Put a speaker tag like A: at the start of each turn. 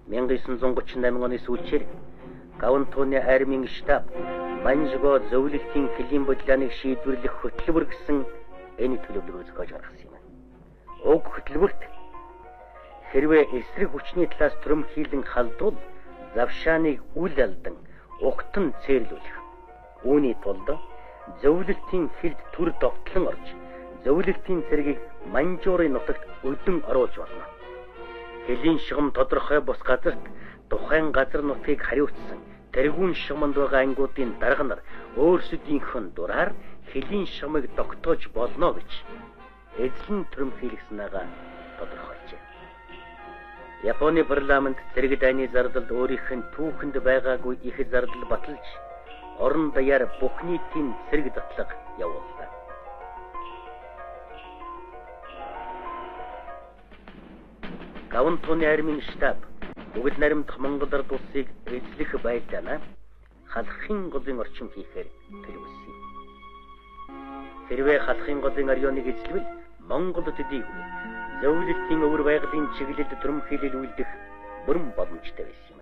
A: 1938 оны сүүлчээр Гаунтууны армийн штаб Манжго зөвлөлтийн хөлийн бодлооныг шийдвэрлэх хөтөлбөр гэсэн энэ төлөвлөгөөг зохиож гаргасан юм. Уг хөтөлбөрт хэрвээ эсрэг хүчний талаас түрэмхийлэн халдвал завшааныг үл алдан угтан цээрлүүлэх. Үүний тулд зөвлөлтийн хилд төр довтлон орж зөвлөлтийн цэргийг Манжуурын нутагт өдөн оруулж болно. Хөлийн шугам тодорхой бус газарт тухайн газар нутгийг хариуцсан тэргүүн шугамд байгаа ангуудын дарга нар өөрсдийнхөө дураар хөлийн шугамыг тогтоож болно гэж эзлэн түрэмхийлснээгаа тодорхойлжээ. Японы парламент цэрэг дайны зардалд өөрийнх нь түүхэнд байгаагүй их зардал баталж орон даяар бүх нийтийн цэрэг затлага явууллаа. Гаунтууны армийн штаб бүгд наримдах Монгол ард улсыг эзлэх байлдаанаа халахын голын орчим хийхээр төлөвлөсөн. Хэрвээ халахын голын орионыг эзлэвэл Монгол төдийгүй зөвлөлтийн өвөр байгалийн чиглэлд түрэмхийлэл үлдэх бүрэн боломжтой байсан юм.